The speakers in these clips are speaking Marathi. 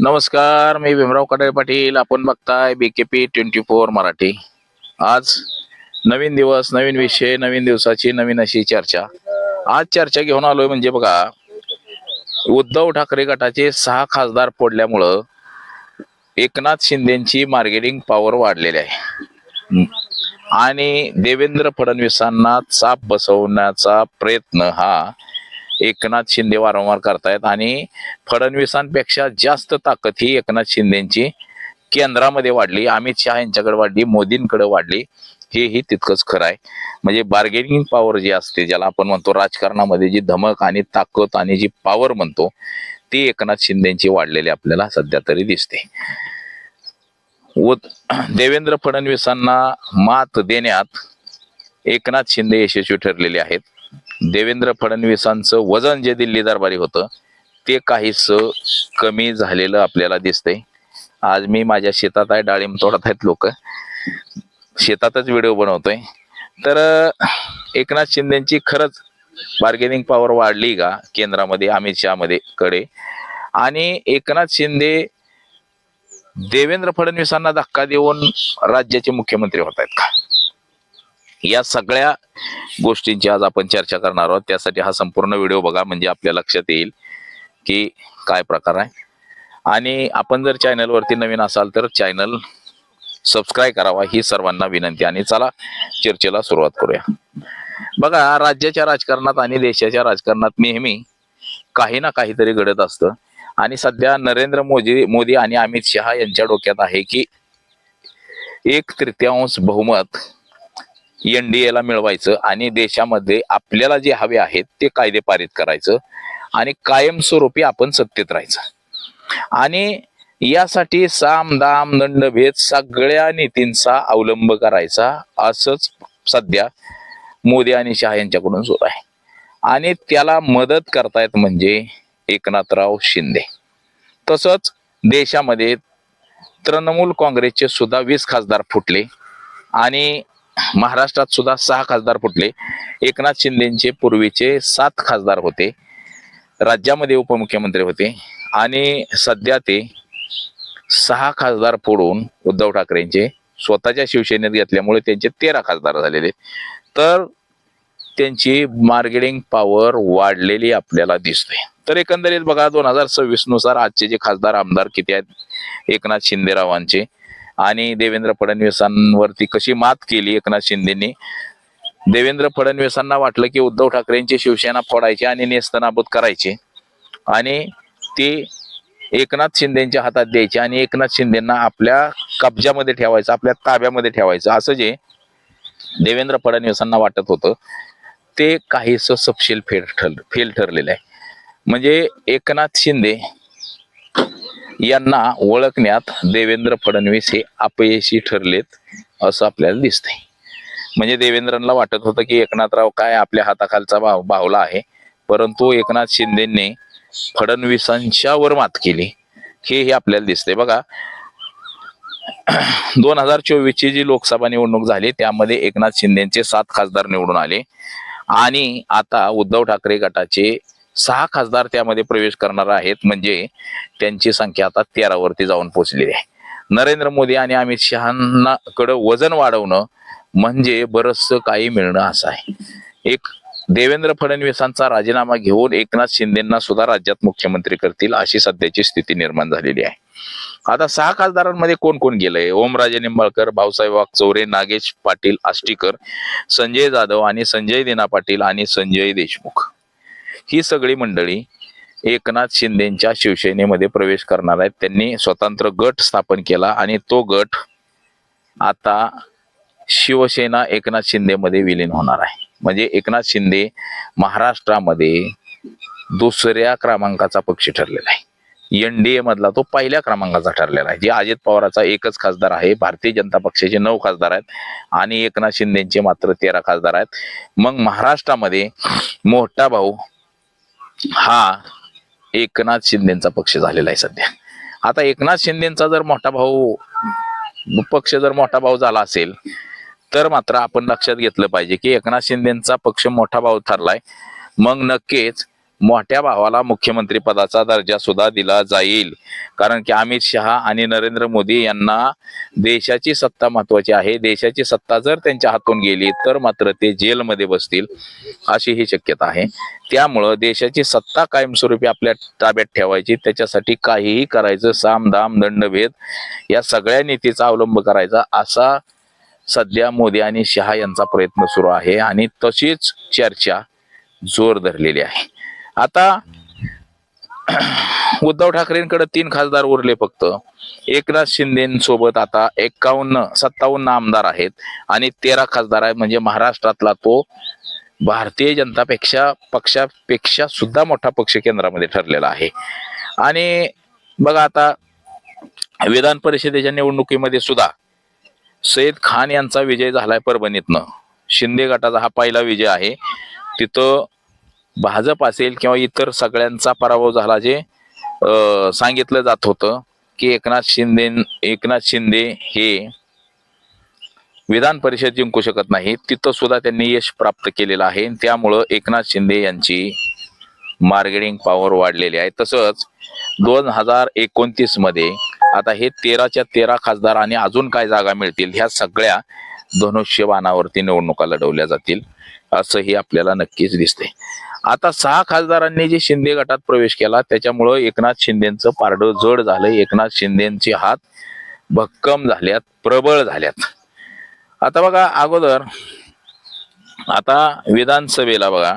नमस्कार, मी भीमराव कडाळे पाटील. आपण बघताय BKP 24 मराठी. आज नवीन दिवस, नवीन विषय, नवीन दिवसाची नवीन अशी चर्चा. आज चर्चा घेऊन आलोय म्हणजे बघा, उद्धव ठाकरे गटाचे 6 खासदार फोडल्यामुळं एकनाथ शिंदेची मार्केटिंग पॉवर वाढलेली आहे आणि देवेंद्र फडणवीसांना चाप बसवण्याचा प्रयत्न हा एकनाथ शिंदे वारंवार करतायत आणि फडणवीसांपेक्षा जास्त ताकद ही एकनाथ शिंदेची केंद्रामध्ये वाढली, अमित शहा यांच्याकडे वाढली, मोदींकडे वाढली. हेही तितकंच खरं आहे. म्हणजे बार्गेनिंग पॉवर जी असते, ज्याला आपण म्हणतो राजकारणामध्ये जी धमक आणि ताकद आणि जी पॉवर म्हणतो, ती एकनाथ शिंदेची वाढलेली आपल्याला सध्या तरी दिसते. देवेंद्र फडणवीसांना मात देण्यात एकनाथ शिंदे यशस्वी ठरलेले आहेत. देवेंद्र फडणवीसांचं वजन जे दिल्ली दरबारी होतं ते काहीच कमी झालेलं आपल्याला दिसतंय. आज मी माझ्या शेतात आहे, डाळिंब तोडत आहेत लोक, शेतातच व्हिडिओ बनवतोय. तर एकनाथ शिंदेची खरंच बार्गेनिंग पॉवर वाढली का केंद्रामध्ये, अमित शहा मध्ये कडे? आणि एकनाथ शिंदे देवेंद्र फडणवीसांना धक्का देऊन राज्याचे मुख्यमंत्री होत आहेत का? या सगळ्या गोष्टींची आज आपण चर्चा करणार आहोत. त्यासाठी हा संपूर्ण व्हिडिओ बघा, म्हणजे आपल्या लक्षात येईल की काय प्रकार आहे. आणि आपण जर चॅनलवरती नवीन असाल तर चॅनल सबस्क्राईब करावा ही सर्वांना विनंती. आणि चला चर्चेला सुरुवात करूया. बघा, राज्याच्या राजकारणात आणि देशाच्या राजकारणात नेहमी काही ना काहीतरी घडत असतं. आणि सध्या नरेंद्र मोदी आणि अमित शहा यांच्या डोक्यात आहे की 1/3 बहुमत NDA ला मिळवायचं आणि देशामध्ये आपल्याला जे हवे आहेत ते कायदे पारित करायचं आणि कायमस्वरूपी आपण सत्तेत राहायचं. आणि यासाठी साम दाम दंडभेद सगळ्या नीतींचा अवलंब करायचा, असंच सध्या मोदी आणि शहा यांच्याकडून सुरू आहे. आणि त्याला मदत करतायत म्हणजे एकनाथराव शिंदे. तसंच देशामध्ये तृणमूल काँग्रेसचे सुद्धा 20 खासदार फुटले आणि महाराष्ट्रात सुद्धा 6 खासदार फुटले. एकनाथ शिंदेचे पूर्वीचे 7 खासदार होते, राज्यामध्ये उपमुख्यमंत्री होते आणि सध्या ते 6 खासदार फोडून उद्धव ठाकरेंचे स्वतःच्या शिवसेनेत घेतल्यामुळे त्यांचे 13 खासदार झालेले. तर त्यांची मार्केटिंग पॉवर वाढलेली आपल्याला दिसते. तर एकंदरीत बघा, 2026 नुसार आजचे जे खासदार आमदार किती आहेत एकनाथ शिंदेरावांचे, आणि देवेंद्र फडणवीसांवरती कशी मात केली एकनाथ शिंदेनी. देवेंद्र फडणवीसांना वाटलं की उद्धव ठाकरेंची शिवसेना फोडायची आणि नेस्तनाबूत करायची आणि ते एकनाथ शिंदेच्या हातात द्यायचे आणि एकनाथ शिंदेना आपल्या कब्जामध्ये ठेवायचं, आपल्या ताब्यामध्ये ठेवायचं, असं जे देवेंद्र फडणवीसांना वाटत होतं ते काहीच सपशेल फेल ठरलेलं आहे. म्हणजे एकनाथ शिंदे यांना ओळखण्यात देवेंद्र फडणवीस हे अपयशी ठरलेत असं आपल्याला दिसतंय. म्हणजे देवेंद्रांना वाटत होतं की एकनाथराव काय आपल्या हाताखालचा बाहुला आहे, परंतु एकनाथ शिंदेने फडणवीसांच्यावर मात केली हे आपल्याला दिसतंय. बघा, 2024 ची जी लोकसभा निवडणूक झाली त्यामध्ये एकनाथ शिंदेचे 7 खासदार निवडून आले आणि आता उद्धव ठाकरे गटाचे 6 खासदार त्यामध्ये प्रवेश करणार आहेत. म्हणजे त्यांची संख्या आता 13 वरती जाऊन पोहोचलेली आहे. नरेंद्र मोदी आणि अमित शहांना कडे वजन वाढवणं म्हणजे बरचसं काही मिळणं असं आहे. एक देवेंद्र फडणवीसांचा राजीनामा घेऊन एकनाथ शिंदेना सुद्धा राज्यात मुख्यमंत्री करतील अशी सध्याची स्थिती निर्माण झालेली आहे. आता 6 खासदारांमध्ये कोण कोण गेलंय? ओमराजे निंबाळकर, भाऊसाहेब वागचौरे, नागेश पाटील आष्टीकर, संजय जाधव आणि संजय दिना पाटील आणि संजय देशमुख, ही सगळी मंडळी एकनाथ शिंदेच्या शिवसेनेमध्ये प्रवेश करणार आहेत. त्यांनी स्वतंत्र गट स्थापन केला आणि तो गट आता शिवसेना एकनाथ शिंदे मध्ये विलीन होणार आहे. म्हणजे एकनाथ शिंदे महाराष्ट्रामध्ये 2ऱ्या क्रमांकाचा पक्ष ठरलेला आहे. NDA मधला तो 1ल्या क्रमांकाचा ठरलेला आहे. जे अजित पवाराचा 1च खासदार आहे, भारतीय जनता पक्षाचे 9 खासदार आहेत आणि एकनाथ शिंदेचे मात्र 13 खासदार आहेत. मग महाराष्ट्रामध्ये मोठा भाऊ हा एकनाथ शिंदेचा पक्ष झालेला आहे सध्या. आता एकनाथ शिंदेचा जर मोठा भाऊ पक्ष जर मोठा भाऊ झाला असेल तर मात्र आपण लक्षात घेतलं पाहिजे की एकनाथ शिंदेचा पक्ष मोठा भाऊ ठरलाय, मग नक्कीच मोठ्या भावाला मुख्यमंत्री पदाचा दर्जा सुद्धा दिला जाईल, कारण की अमित शहा आणि नरेंद्र मोदी यांना देशाची सत्ता महत्वाची आहे. देशाची सत्ता जर त्यांच्या हातून गेली तर मात्र ते जेलमध्ये बसतील अशी ही शक्यता आहे. त्यामुळं देशाची सत्ता कायमस्वरूपी आपल्या ताब्यात ठेवायची, त्याच्यासाठी काहीही करायचं, साम दाम दंडभेद या सगळ्या नीतीचा अवलंब करायचा असा सध्या मोदी आणि शहा यांचा प्रयत्न सुरू आहे आणि तशीच चर्चा जोर धरलेली आहे. आता उद्धव ठाकरेंकडे 3 खासदार उरले फक्त. एकनाथ शिंदेसोबत आता 57 आमदार आहेत आणि 13 खासदार आहेत. म्हणजे महाराष्ट्रातला तो भारतीय जनता पक्षापेक्षा सुद्धा मोठा पक्ष केंद्रामध्ये ठरलेला आहे. आणि बघा आता विधान परिषदेच्या निवडणुकीमध्ये सुद्धा सय्यद खान यांचा विजय झालाय परभणीतनं. शिंदे गटाचा हा पहिला विजय आहे. तिथं भाजप असेल किंवा इतर सगळ्यांचा पराभव झाला. जे सांगितलं जात होतं की एकनाथ शिंदे हे विधान परिषद जिंकू शकत नाही, तिथं सुद्धा त्यांनी यश प्राप्त केलेलं आहे. त्यामुळं एकनाथ शिंदे यांची मार्केटिंग पॉवर वाढलेली आहे. तसंच 2029 मध्ये आता हे 13च्या 13 खासदार आणि अजून काय जागा मिळतील ह्या सगळ्या धनुष्यबाणावरती निवडणुका लढवल्या जातील असंही आपल्याला नक्कीच दिसते. आता 6 खासदारांनी जे शिंदे गटात प्रवेश केला त्याच्यामुळं एकनाथ शिंदेचं पारडं जड झालं. एकनाथ शिंदेचे हात भक्कम झाल्यात, प्रबळ झाल्यात. आता बघा अगोदर आता विधानसभेला बघा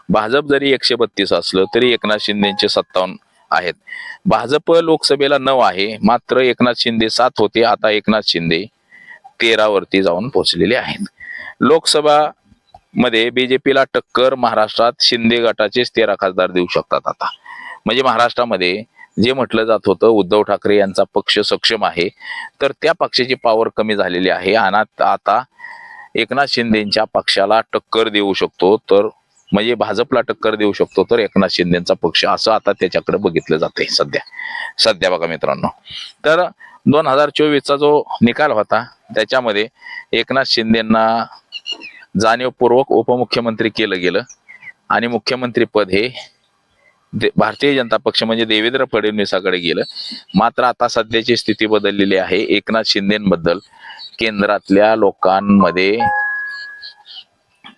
भाजप जरी 132 असलं तरी एकनाथ शिंदेचे 57 आहेत. भाजप लोकसभेला 9 आहे, मात्र एकनाथ शिंदे 7 होते. आता एकनाथ शिंदे 13 वरती जाऊन पोहोचलेले आहेत. लोकसभा मध्ये बीजेपीला टक्कर महाराष्ट्रात शिंदे गटाचेच 13 खासदार देऊ शकतात. आता म्हणजे महाराष्ट्रामध्ये जे म्हटलं जात होतं उद्धव ठाकरे यांचा पक्ष सक्षम आहे, तर त्या पक्षाची पॉवर कमी झालेली आहे आणि आता एकनाथ शिंदेच्या पक्षाला टक्कर देऊ शकतो, तर म्हणजे भाजपला टक्कर देऊ शकतो तर एकनाथ शिंदेचा पक्ष, असं आता त्याच्याकडे बघितलं जाते सध्या बघा मित्रांनो. तर 2024चा जो निकाल होता त्याच्यामध्ये एकनाथ शिंदेना जाणीवपूर्वक उपमुख्यमंत्री केलं गेलं आणि मुख्यमंत्री पद हे भारतीय जनता पक्ष म्हणजे देवेंद्र फडणवीसाकडे गेलं. मात्र आता सध्याची स्थिती बदललेली आहे. एकनाथ शिंदेबद्दल केंद्रातल्या लोकांमध्ये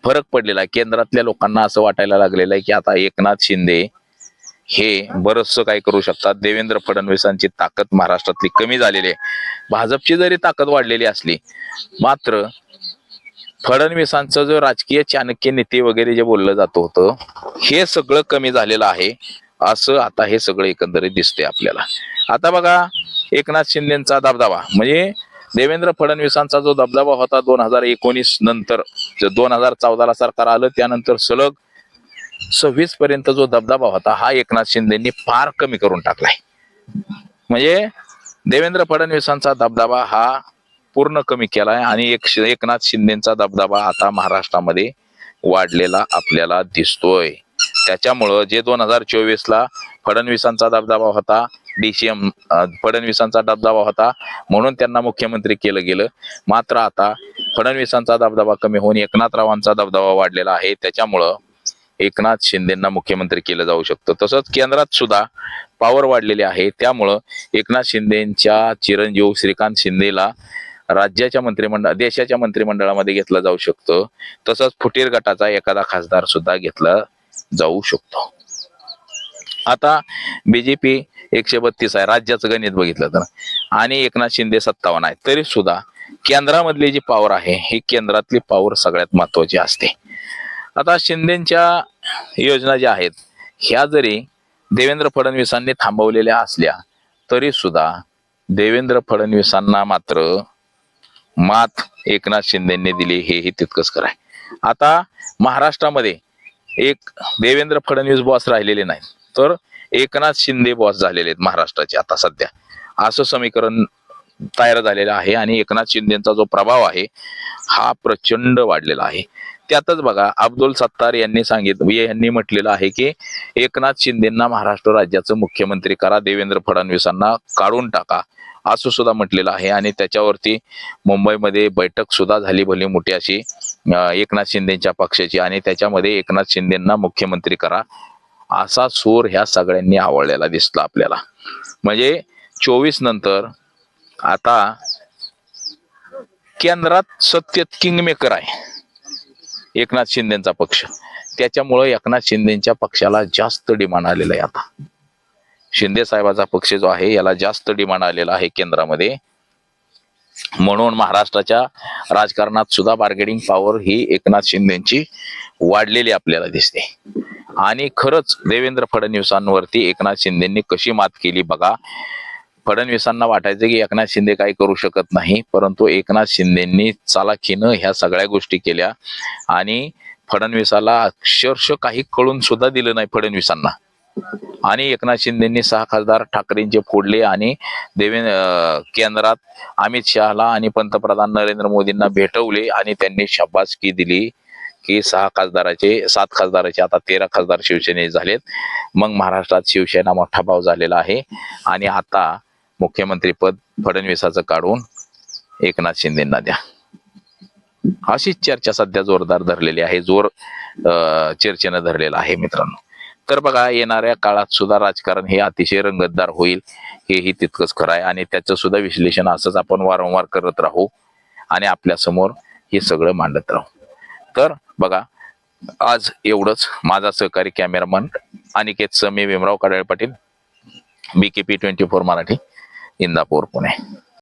फरक पडलेला आहे. केंद्रातल्या लोकांना असं वाटायला लागलेलं आहे की आता एकनाथ शिंदे हे बरचसं काय करू शकतात. देवेंद्र फडणवीसांची ताकद महाराष्ट्रातली कमी झालेली आहे. भाजपची जरी ताकद वाढलेली असली मात्र फडणवीसांचं जो राजकीय चाणक्य नीती वगैरे जे बोललं जात होतं हे सगळं कमी झालेलं आहे असं आता हे सगळं एकंदरीत दिसते आपल्याला. आता बघा एकनाथ शिंदेचा दबदबा म्हणजे देवेंद्र फडणवीसांचा जो दबदबा होता 2019 नंतर, 2014ला सरकार आलं त्यानंतर सलग 26 पर्यंत जो दबदबा होता हा एकनाथ शिंदेनी फार कमी करून टाकलाय. म्हणजे देवेंद्र फडणवीसांचा दबदबा हा पूर्ण कमी केलाय आणि एकनाथ शिंदेचा दबदबा आता महाराष्ट्रामध्ये वाढलेला आपल्याला दिसतोय. त्याच्यामुळं जे 2024ला फडणवीसांचा दबदबा होता, DCM फडणवीसांचा दबदबा होता म्हणून त्यांना मुख्यमंत्री केलं गेलं, मात्र आता फडणवीसांचा दबदबा कमी होऊन एकनाथरावांचा दबदबा वाढलेला आहे. त्याच्यामुळं एकनाथ शिंदेना मुख्यमंत्री केलं जाऊ शकतं. तसंच केंद्रात सुद्धा पॉवर वाढलेली आहे. त्यामुळं एकनाथ शिंदेच्या चिरंजीव श्रीकांत शिंदेला देशाच्या मंत्रिमंडळामध्ये घेतलं जाऊ शकतं. तसंच फुटीर गटाचा एखादा खासदार सुद्धा घेतला जाऊ शकतो. आता बीजेपी 132 आहे राज्याचं गणित बघितलं तर, आणि एकनाथ शिंदे 57 आहे. तरी सुद्धा केंद्रामधली जी पॉवर आहे ही केंद्रातली पॉवर सगळ्यात महत्वाची असते. आता शिंदेच्या योजना ज्या आहेत ह्या जरी देवेंद्र फडणवीसांनी थांबवलेल्या असल्या तरी सुद्धा देवेंद्र फडणवीसांना मात्र मात एकनाथ शिंदेने दिली हेही तितकंच खरं आहे. आता महाराष्ट्रामध्ये एक देवेंद्र फडणवीस बॉस राहिलेले नाहीत तर एकनाथ शिंदे बॉस झालेले आहेत महाराष्ट्राचे आता सध्या, असं समीकरण तयार झालेलं आहे. आणि एकनाथ शिंदेचा जो प्रभाव आहे हा प्रचंड वाढलेला आहे. त्यातच बघा अब्दुल सत्तार यांनी म्हटलेलं आहे की एकनाथ शिंदेना महाराष्ट्र राज्याचं मुख्यमंत्री करा, देवेंद्र फडणवीसांना काढून टाका असं सुद्धा म्हटलेलं आहे. आणि त्याच्यावरती मुंबईमध्ये बैठक सुद्धा झाली भली मोठी अशी एकनाथ शिंदेच्या पक्षाची, आणि त्याच्यामध्ये एकनाथ शिंदेना मुख्यमंत्री करा असा सूर ह्या सगळ्यांनी आवडलेला दिसला आपल्याला. म्हणजे 24 नंतर आता केंद्रात सत्तेत किंगमेकर आहे एकनाथ शिंदेचा पक्ष. त्याच्यामुळे एकनाथ शिंदेच्या पक्षाला जास्त डिमांड आलेला आहे. आता शिंदे साहेबाचा पक्ष जो आहे याला जास्त डिमांड आलेला आहे केंद्रामध्ये. म्हणून महाराष्ट्राच्या राजकारणात सुद्धा बार्गेनिंग पॉवर ही एकनाथ शिंदेची वाढलेली आपल्याला दिसते. आणि खरंच देवेंद्र फडणवीसांवरती एकनाथ शिंदेंनी कशी मात केली बघा. फडणवीसांना वाटायचं की एकनाथ शिंदे काही करू शकत नाही, परंतु एकनाथ शिंदेंनी चालाखीनं ह्या सगळ्या गोष्टी केल्या आणि फडणवीसाला अक्षरशः काही कळून सुद्धा दिलं नाही फडणवीसांना. आणि एकनाथ शिंदेंनी 6 खासदार ठाकरेंचे फोडले आणि केंद्रात अमित शहाला आणि पंतप्रधान नरेंद्र मोदींना भेटवले आणि त्यांनी शाबासकी दिली की 7 खासदाराचे आता 13 खासदार शिवसेने झालेत. मग महाराष्ट्रात शिवसेना मोठा भाव झालेला आहे आणि आता मुख्यमंत्री पद फडणवीसाचं काढून एकनाथ शिंदेंना द्या, अशीच चर्चा सध्या जोरदार धरलेली आहे. चर्चेनं धरलेला आहे मित्रांनो. तर बघा येणाऱ्या काळात सुद्धा राजकारण हे अतिशय रंगतदार होईल हेही तितकंच खरं आहे आणि त्याचं सुद्धा विश्लेषण असंच आपण वारंवार करत राहू आणि आपल्या समोर हे सगळं मांडत राहू. तर बघा आज एवढंच. माझा सहकारी कॅमेरामन अनिकेत समी, भीमराव कडाळे पाटील, BKP 24 मराठी, इंदापूर, पुणे.